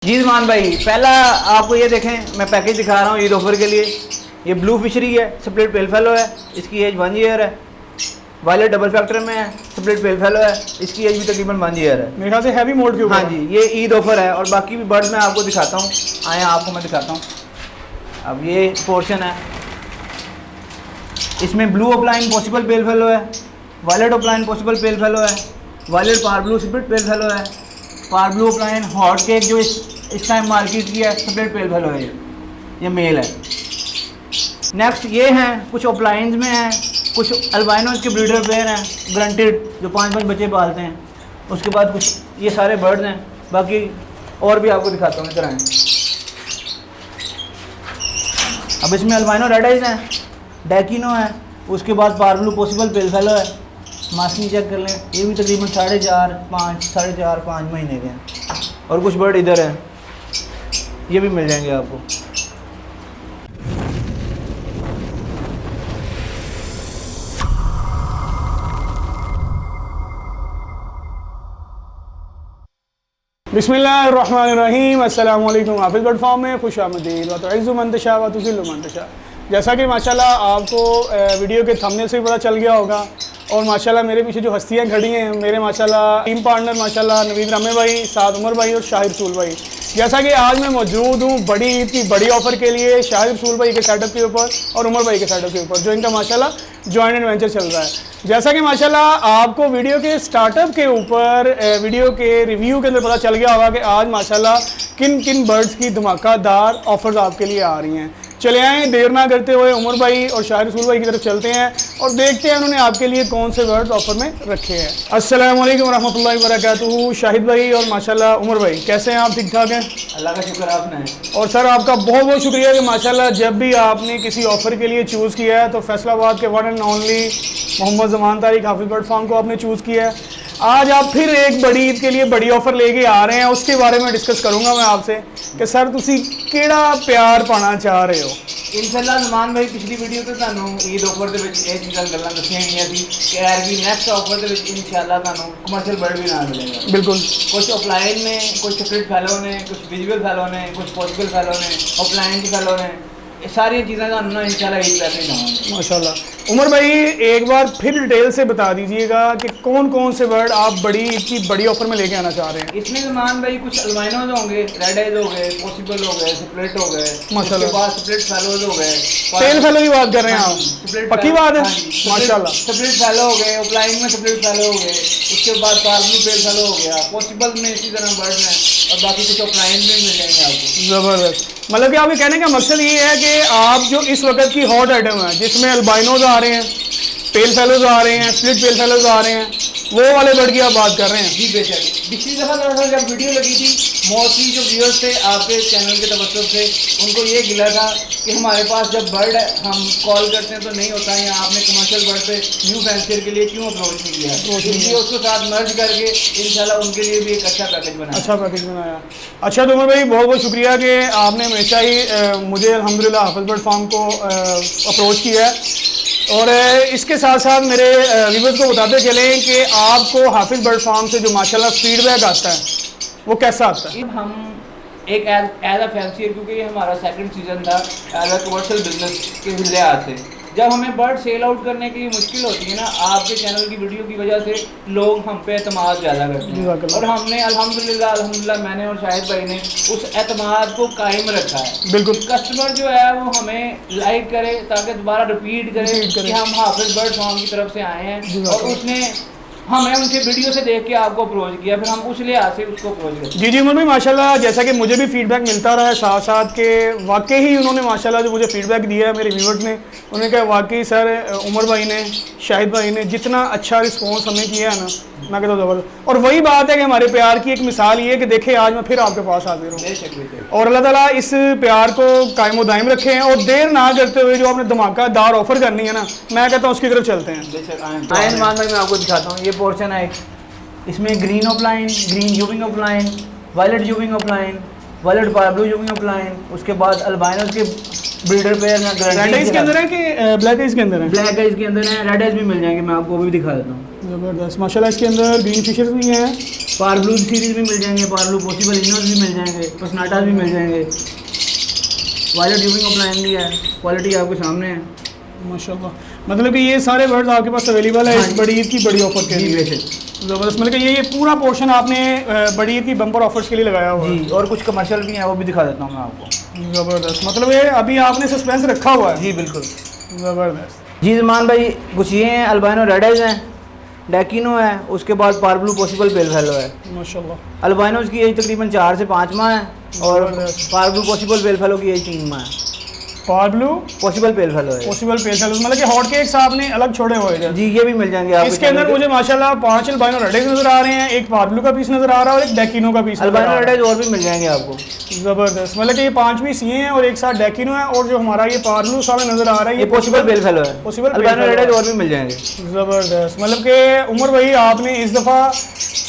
जी ज़मान भाई, पहला आपको ये देखें, मैं पैकेज दिखा रहा हूँ ईद ऑफर के लिए। ये ब्लू फिशरी है, स्प्लिट पेल फेलो है, इसकी एज 1 ईयर है। वायलेट डबल फैक्टर में है, स्प्लिट पेल फेलो है, इसकी एज भी तकरीबन 1 ईयर है। मेरे ख्याल से हैवी मोड के ऊपर। हाँ जी, ये ईद ऑफर है। और बाकी भी बर्ड्स मैं आपको दिखाता हूँ, आए आपको मैं दिखाता हूँ। अब ये पोर्शन है, इसमें blue opaline possible pale fellow है, violet offline possible pale fellow है, violet parblue split pale fellow है, parblue opaline hot cake जो इस टाइम मार्केट की है स्प्लिट पेल फेलो है, ये मेल है। नेक्स्ट ये हैं, कुछ ऑफलाइंस में हैं, कुछ अल्बाइनोज के ब्रीडर पेयर हैं ग्रंटेड जो 5-5 बच्चे पालते हैं। उसके बाद कुछ ये सारे बर्ड्स हैं, बाकी और भी आपको दिखाता हूँ, इधर आएँ। अब इसमें अल्बाइनो रेड आइज हैं, डैकिनो है, उसके बाद पार ब्लू पॉसिबल पेल फेलो है। मास्किंग चेक कर लें, ये भी तकरीबन 4.5 महीने के हैं। और कुछ बर्ड इधर हैं, ये भी मिल जाएंगे आपको। बिस्मिल्लाहिर्रहमानिर्रहीम। अस्सलाम वालेकुम। हाफिज़ बर्ड फार्म में खुश आमदीद। व तुइज़्ज़ु मन तशा व तुज़िल्लु मन तशा। जैसा कि माशाल्लाह आपको वीडियो के थंबनेल से भी पता चल गया होगा, और माशाल्लाह मेरे पीछे जो हस्तियाँ खड़ी हैं, मेरे माशाल्लाह टीम पार्टनर माशाल्लाह नवीद रामे भाई, साथ उमर भाई और शाहिद रसूल भाई। जैसा कि आज मैं मौजूद हूँ बड़ी ईद की बड़ी ऑफ़र के लिए शाहिद रसूल भाई के सेटअप के ऊपर और उमर भाई के सेटअप के ऊपर, जो इनका माशाल्लाह जॉइंट एंड वेंचर चल रहा है। जैसा कि माशाल्लाह आपको वीडियो के स्टार्टअप के ऊपर वीडियो के रिव्यू के अंदर पता चल गया होगा कि आज माशाल्लाह किन किन बर्ड्स की धमाकेदार ऑफ़र्स आपके लिए आ रही हैं। चले आएँ देर ना करते हुए उमर भाई और शाहिद रसूल भाई की तरफ चलते हैं और देखते हैं उन्होंने आपके लिए कौन से बर्ड्स ऑफर में रखे हैं। अस्सलाम वालेकुम वरहमतुल्लाहि वबरकातुहू। शाहिद भाई और माशाल्लाह उमर भाई, कैसे हैं आप? ठीक ठाक हैं? अल्लाह का शुक्र आपने। और सर आपका बहुत बहुत शुक्रिया कि माशाल्लाह जब भी आपने किसी ऑफ़र के लिए चूज़ किया है तो फैसलाबाद के वन एंड ओनली मोहम्मद ज़मान तारिक हाफिज़ बर्ड फार्म को आपने चूज़ किया है। आज आप फिर एक बड़ी ईद के लिए बड़ी ऑफ़र लेके आ रहे हैं, उसके बारे में डिस्कस करूंगा मैं आपसे कि सर तुसी केड़ा प्यार पाना चाह रहे हो। इंशाल्लाह ज़मान भाई, पिछली वीडियो तो तुहानू ईद ऑफर दे विच ਇਹ ਚੀਜ਼ਾਂ ਗੱਲਾਂ ਦੱਸੀਆਂ ਗਈਆਂ ਸੀ ਕਿ ਐਰਗੀ ਨੈਕਸਟ ਆਫਰ ਦੇ ਵਿੱਚ इंशाल्लाह ਤੁਹਾਨੂੰ ਕਮਰਸ਼ੀਅਲ ਬਰਡ ਵੀ ਨਾਲ ਮਿਲੇਗਾ। बिल्कुल। कुछ ऑफलाइन ने, कुछ स्प्लिट फेलो ने, कुछ विजुअल फेलो ने, कुछ पॉसिबल फेलो ने, ऑफलाइन फेलो ने, ये सारी चीज़ें तुहानू ना इंशाल्लाह ईद पैसे देवांगे माशाल्लाह। उमर भाई एक बार फिर डिटेल से बता दीजिएगा कि कौन कौन से बर्ड आप बड़ी ईद की बड़ी ऑफर में लेके आना चाह रहे हैं। इसमें ज़मान भाई कुछ अल्बाइनोज होंगे, रेड आइज हो गए, पॉसिबल हो गए, स्प्लिट हो गए, माशाल्लाह। उसके बाद स्प्लिट फेलोज हो गए, पेल फेलो की बात कर रहे हैं आप? पक्की बात है? माशाल्लाह। स्प्लिट फेलो हो गए, ऑफलाइन में स्प्लिट फेलो हो गए, उसके बाद पार्बलू पेल फेलो हो गया, पॉसिबल में इसी तरह बर्ड हैं, और बाकी कुछ ऑफलाइन में मिल जाएंगे आपको। ज़बरदस्त। मतलब कि आपके कहने का मकसद ये है कि आप जो इस वक्त की हॉट आइटम है जिसमें अल्बाइनोज आ रहे हैं, पेल फेलोज आ रहे हैं, स्प्लिट पेल फेलोज आ रहे हैं, वो वाले बर्ड की आप बात कर रहे हैं। जी बेशक। पिछली दफ़ा दरअसल जब वीडियो लगी थी, मोस्टली जो व्यूअर्स थे आपके चैनल के तवज्जो से, उनको ये गिला था कि हमारे पास जब बर्ड हम कॉल करते हैं तो नहीं होता है, या आपने कमर्शियल बर्ड पे न्यू फैंसियर के लिए क्यों अप्रोच नहीं किया, इसलिए उसको साथ मर्ज करके इंशाल्लाह उनके लिए भी एक अच्छा पैकेज बनाया। अच्छा पैकेज बनाया। अच्छा तो उमर भाई बहुत बहुत शुक्रिया कि आपने हमेशा ही मुझे अल्हम्दुलिल्लाह हाफिज़ बर्ड फार्म को अप्रोच किया है, और इसके साथ साथ मेरे व्यूअर्स को बताते चलें कि आपको हाफिज़ बर्ड फार्म से जो माशाल्लाह फीडबैक आता है वो कैसा आता है? हम एक एज अ फैंसियर, क्योंकि ये हमारा सेकंड सीज़न था, एज अ कमर्शियल बिजनेस के लिहाज से जब हमें बर्ड सेल आउट करने की मुश्किल होती है ना, आपके चैनल की वीडियो की वजह से लोग हम पे एतमाद ज़्यादा करते हैं, और हमने अल्हम्दुलिल्लाह मैंने और शाहिद भाई ने उस एतमाद को कायम रखा है। बिल्कुल। कस्टमर जो है वो हमें लाइक करे ताकि दोबारा रिपीट करे कि हम हाफिज़ बर्ड फार्म की तरफ से आए हैं, और उसने हमें उनके वीडियो से देख के आपको अप्रोच किया, फिर हम उस लिहाज से उसको अप्रोच किया। जी जी उमर भाई माशाल्लाह, जैसा कि मुझे भी फीडबैक मिलता रहा है साथ साथ के वाकई ही उन्होंने माशाल्लाह जो मुझे फीडबैक दिया है मेरे व्यूअर्स ने, उन्होंने कहा वाकई सर उमर भाई ने, शाहिद भाई ने जितना अच्छा रिस्पॉन्स हमें किया है ना, मैं कहता हूँ ज़बरदस्त। और वही बात है कि हमारे प्यार की एक मिसाल ये है कि देखें आज मैं फिर आपके पास हाजिर हूँ, और अल्लाह ताला इस प्यार को कायम दायम रखे हैं। और देर ना करते हुए जो आपने धमाकेदार ऑफर करनी है ना, मैं कहता हूँ उसकी तरफ चलते हैं। आयन मान भाई, मैं आपको दिखाता हूँ ये पोर्शन है, इसमें ग्रीन ऑफलाइन, ग्रीन जूबिंग ऑफलाइन, वायलेट जूबिंग ऑफलाइन, वायलेट पार्ब्लू जूबिंग ऑफलाइन, उसके बाद अल्बाइनोज के ब्रीडर पेयर में रेड आइज के अंदर है कि ब्लैक आइज के अंदर है? ब्लैक आइज के अंदर है, रेड आइज भी मिल जाएंगे, मैं आपको वो भी दिखा देता हूँ। ज़बरदस्त माशाल्लाह। इसके अंदर ग्रीन फिशेस भी हैं, पार्ब्लू सीरीज भी मिल जाएंगे, पार्ब्लू पॉसिबल इनोज भी मिल जाएंगे, पसनाटास भी मिल जाएंगे, वायलेट ड्यूबिंग ऑफलाइन भी है, क्वालिटी आपके सामने है माशाल्लाह। मतलब कि ये सारे बर्ड्स आपके पास अवेलेबल है इस बड़ी ईद की बड़ी ऑफर के लिए। ज़बरदस्त, मतलब कि ये पूरा पोर्शन आपने बड़ी ईद की बम्पर ऑफर्स के लिए लगाया हुआ है जी, और कुछ कमर्शियल भी हैं वो भी दिखा देता हूँ मैं आपको। ज़बरदस्त, मतलब ये अभी आपने सस्पेंस रखा हुआ है। जी बिल्कुल। ज़बरदस्त जी ज़मान भाई, कुछ ये हैं अल्बाइनो रेड आइज हैं, डेकिनो है, उसके बाद पार्ब्लू पॉसिबल पेल फेलो है। माशाल्लाह। अल्बाइनोज की एज तकरीबन 4 से 5 माह है और ज़बरदस्त। पार्ब्लू पॉसिबल पेल फेलो की एज 3 माह है। पार्ब्लू पॉसिबल पेल फेलो है पॉसिबल पेशल, मतलब कि हॉट केक्स आपने अलग छोड़े हुए हैं। जी, ये भी मिल जाएंगे आपको। इसके अंदर मुझे माशाल्लाह 5 अल्बाइनो रेड नजर आ रहे हैं, एक पार्ब्लू का पीस नजर आ रहा है और एक डेकिनो का पीस। अल्बाइनो रेड आइज और भी मिल जाएंगे आपको। ज़बरदस्त, मतलब कि ये 5 पीस ये हैं और एक साथ डेकिनो है, और जो हमारा ये पार्ब्लू सामने नजर आ रहा है ये पॉसिबल पेल फेलो है। पॉसिबल अल्बाइनो रेड आइज और भी मिल जाएंगे। ज़बरदस्त, मतलब कि उमर भाई आपने इस दफ़ा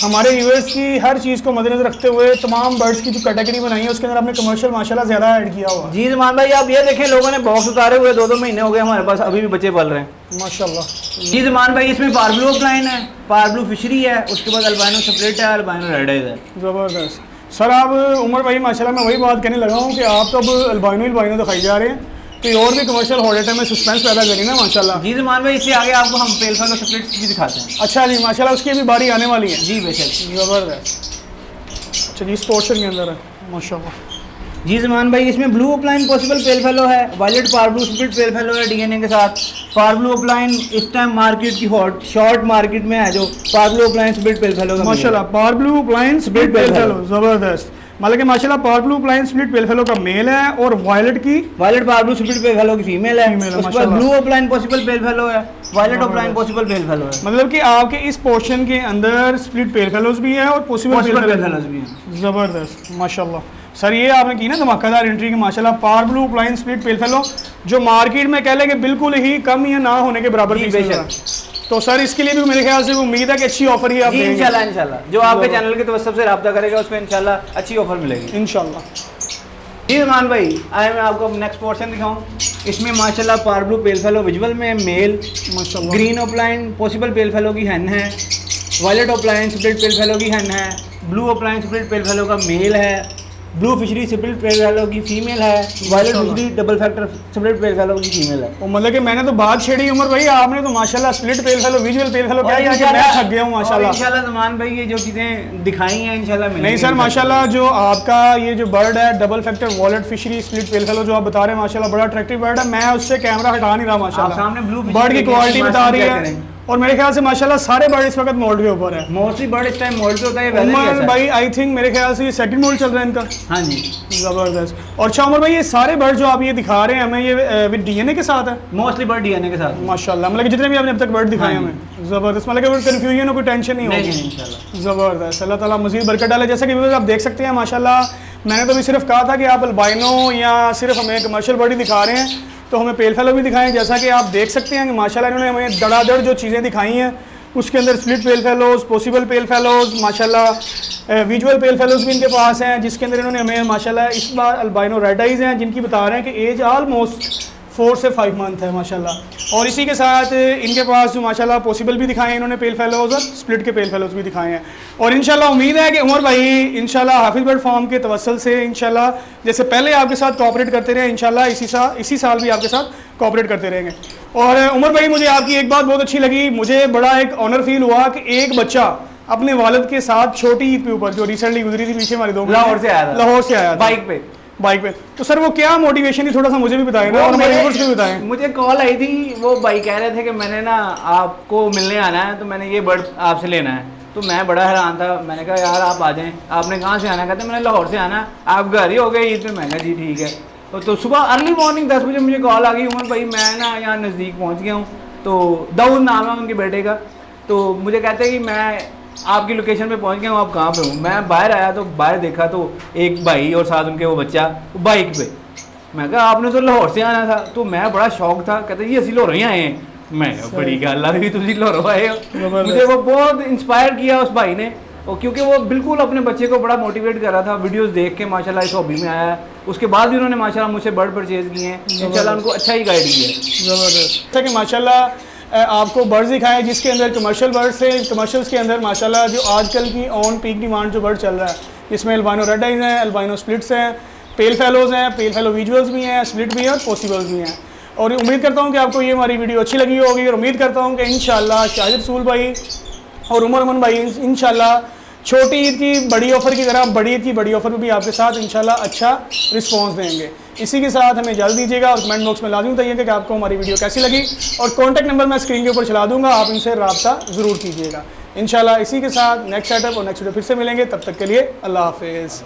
हमारे व्यूअर्स की हर चीज़ को मद्देनजर रखते हुए तमाम बर्ड्स की जो कैटेगरी बनाई है उसके अंदर आपने कमर्शियल माशाल्लाह ज़्यादा ऐड किया हुआ है। जी ज़मान भाई, आप ये देखें, लोगों ने बॉक्स उतारे हुए 2-2 महीने हो गए हमारे पास, अभी भी बच्चे पल रहे हैं माशाल्लाह। जी ज़मान भाई। इसमें पार्ब्लू ऑफलाइन है, पार्ब्लू फिशरी है, उसके बाद अल्बाइनो स्प्लिट है, अल्बाइनो रेड आइज है। ज़बरदस्त सर, आप उमर भाई माशाल्लाह मैं वही बात कहने लगा हूँ कि आप तो अब अल्बाइनो दिखाई जा रहे हैं, तो और भी कमर्शियल हॉट में सस्पेंस पैदा करी ना माशाल्लाह। जी ज़मान भाई, इससे आगे आपको हम पेल फेलो स्प्लिट भी दिखाते हैं। अच्छा जी माशाल्लाह, उसकी भी बारी आने वाली है। जी बेशक। ज़बरदस्त, चलिए इस पोर्शन के अंदर है माशाल्लाह। जी ज़मान भाई, इसमें blue opaline possible pale fellow है, वायलेट पार्ब्लू स्प्लिट पेल फेलो है डीएनए के साथ। पार्ब्लू ऑफलाइन इस टाइम मार्केट की हॉट शॉर्ट मार्केट में है जो पार्ब्लू ऑफलाइन स्प्लिट पेल फेलो का माशाल्लाह। पार्ब्लू ऑफलाइन स्प्लिट पेल फेलो, ज़बरदस्त, मतलब कि माशाल्लाह पार्ब्लू ऑफलाइन स्प्लिट पेल फेलो का मेल है और वायलेट पार्ब्लू स्प्लिट पेल फेलो की फीमेल है। फीमेल है, उसके बाद माशाल्लाह। Blue opaline possible pale fellow है, violet offline possible pale fellow है। मतलब कि आपके इस पोर्शन के अंदर स्प्लिट पेल फेलोज भी है और पॉसिबल पेल फेलोज भी है। ज़बरदस्त माशाल्लाह। सर ये आपने की ना धमाकेदार एंट्री की माशाल्लाह, पार्ब्लू ऑफलाइन स्प्लिट पेल फेलो जो मार्केट में कह लें कि बिल्कुल ही कम या ना होने के बराबर जी, पीस बेशक। मिल रहा है। तो सर इसके लिए भी मेरे ख्याल से उम्मीद है कि अच्छी ऑफर ही आप देंगे इंशाल्लाह जो आपके चैनल के तवज्जुह से रब्ता करेगा उसको इंशाल्लाह अच्छी ऑफर मिलेगी इंशाल्लाह। जी ज़मान भाई, आए मैं आपको नेक्स्ट पोर्शन दिखाऊं। इसमें माशाल्लाह पार्ब्लू पेल फेलो विजुअल में मेल, माशाल्लाह। Green opaline possible pale fallow की हैन है, violet opaline split pale fallow की हैन है, blue opaline split pale fallow का मेल है, blue fischeri split pale fallow की फीमेल है, violet fischeri double factor split pale fallow की female है। और मतलब कि मैंने तो बात छेड़ी उमर भाई, आपने तो माशाल्लाह स्प्लिट पेल फेलो विजुअल पेल फेलो क्या किया कि मैं थक गया हूँ माशाल्लाह। इंशाल्लाह ज़मान भाई, ये जो चीज़ें दिखाई हैं इंशाल्लाह नहीं सर माशाल्लाह, जो आपका ये जो बर्ड है double factor wallet fishery split pale fellow जो आप बता रहे हैं माशाल्लाह बड़ा अट्रैक्टिव बर्ड है। मैं उससे कैमरा हटा नहीं रहा माशाल्लाह, सामने ब्लू बर्ड की क्वालिटी बता रही है और मेरे ख्याल से माशाल्लाह सारे बर्ड इस वक्त मोल्ड के ऊपर है। मोस्टली बर्ड इस टाइम मोल्ड पे होता है। उमर भाई आई थिंक मेरे ख्याल से ये सेकंड मोल्ड चल रहा है इनका। हाँ जी, ज़बरदस्त। और अच्छा उमर भाई, ये सारे बर्ड जो आप ये दिखा रहे हैं हमें, ये विद डीएनए के साथ है मोस्टली बर्ड डीएनए के साथ माशाल्लाह, मतलब कि जितने भी आपने अब तक बर्ड दिखाए हमें ज़बरदस्त, मतलब कि कोई कन्फ्यूजन हो, कोई टेंशन नहीं होगी इंशाल्लाह। ज़बरदस्त, अल्लाह ताला मज़ीद बरकत डाले। जैसा कि व्यूअर्स आप देख सकते हैं माशाल्लाह, मैंने तो भी सिर्फ कहा था कि आप अल्बाइनो या सिर्फ हमें कमर्शियल बर्ड ही दिखा रहे हैं, तो हमें पेल फेलो भी दिखाएं। जैसा कि आप देख सकते हैं कि माशाल्लाह इन्होंने हमें धड़ाधड़ जो चीज़ें दिखाई हैं उसके अंदर स्प्लिट पेल फेलोज, पॉसिबल पेल फेलोज, माशाल्लाह विजुअल पेल फेलोज भी इनके पास हैं, जिसके अंदर इन्होंने हमें माशाल्लाह इस बार अल्बाइनो रेड आइज हैं जिनकी बता रहे हैं कि एज ऑलमोस्ट 4 से 5 मंथ है माशाल्लाह। और इसी के साथ इनके पास जो माशाल्लाह पॉसिबल भी दिखाए हैं इन्होंने पेल फेलोज और स्प्लिट के पेल फेलोज भी दिखाए हैं। और इंशाल्लाह उम्मीद है कि उमर भाई इंशाल्लाह हाफिज़ बर्ड फार्म के तवस्सुल से इंशाल्लाह जैसे पहले आपके साथ कोऑपरेट करते रहे, इंशाल्लाह इसी साल भी आपके साथ कोऑपरेट करते रहेंगे। और उमर भाई, मुझे आपकी एक बात बहुत अच्छी लगी, मुझे बड़ा एक ऑनर फील हुआ कि एक बच्चा अपने वालिद के साथ छोटी ईद के ऊपर जो रिसेंटली गुजरी थी पीछे हमारे 2 लाहौर से आया था बाइक पे। तो सर वो क्या मोटिवेशन थी, थोड़ा सा मुझे भी बताएं ना और हमारे व्यूअर्स को भी बताएं। मुझे कॉल आई थी, वो भाई कह रहे थे कि मैंने ना आपको मिलने आना है, तो मैंने ये बर्ड आपसे लेना है। तो मैं बड़ा हैरान था, मैंने कहा यार आप आ जाएं। आपने कहाँ से आना? कहते मैंने लाहौर से आना, आप घर ही हो गए ईद पे। मैं कहा जी ठीक है। तो सुबह अर्ली मॉर्निंग 10 बजे मुझे कॉल आ गई, उमर भाई मैं ना यहाँ नज़दीक पहुँच गया हूँ। तो दाऊद नाम है उनके बेटे का। तो मुझे कहते हैं कि मैं आपकी लोकेशन पे पहुंच गया हूँ, आप कहाँ पे हूँ? मैं बाहर आया तो बाहर देखा तो एक भाई और साथ उनके वो बच्चा बाइक पे। मैं कहा आपने तो लाहौर से आना था। तो मैं बड़ा शौक था, कहते जी असी लाहौर ही आए हैं। मैं बड़ी गल आ रही, तुम लाहौर आए हो। मुझे वो बहुत इंस्पायर किया उस भाई ने, और क्योंकि वो बिल्कुल अपने बच्चे को बड़ा मोटिवेट कर रहा था वीडियोस देख के। माशाल्लाह इस हॉबी में आया है, उसके बाद भी उन्होंने माशाल्लाह मुझसे बर्ड परचेज किए हैं, इंशाल्लाह उनको अच्छा ही गाइड किया है। ज़बरदस्त। कि माशाल्लाह आपको बर्ड्स दिखाएं जिसके अंदर कमर्शियल बर्ड्स हैं। कमर्शियल्स के अंदर माशाल्लाह जो आजकल की ऑन पीक डिमांड जो बर्ड चल रहा है, जिसमें अल्बाइनो रेड आइज हैं, अल्बाइनो स्प्लिट्स हैं, पेल फेलोज़ हैं, पेल फेलो विजुअल्स भी हैं, स्प्लिट भी हैं और पॉसिबल्स भी हैं। और उम्मीद करता हूँ कि आपको ये हमारी वीडियो अच्छी लगी होगी और उम्मीद करता हूँ कि इंशाल्लाह शाहिद रसूल भाई और उमर अमन भाई इंशाल्लाह छोटी ईद की बड़ी ऑफ़र की तरह बड़ी ईद की बड़ी ऑफ़र में भी आपके साथ इंशाल्लाह अच्छा रिस्पांस देंगे। इसी के साथ हमें इजाज़त दीजिएगा और कमेंट बॉक्स में लाजमी बताइएगा कि आपको हमारी वीडियो कैसी लगी और कॉन्टैक्ट नंबर मैं स्क्रीन के ऊपर चला दूँगा, आप इनसे रब्ता ज़रूर कीजिएगा। इंशाल्लाह इसी के साथ नेक्स्ट सेटअप और नेक्स्ट वीडियो फिर से मिलेंगे, तब तक के लिए अल्लाह हाफिज़।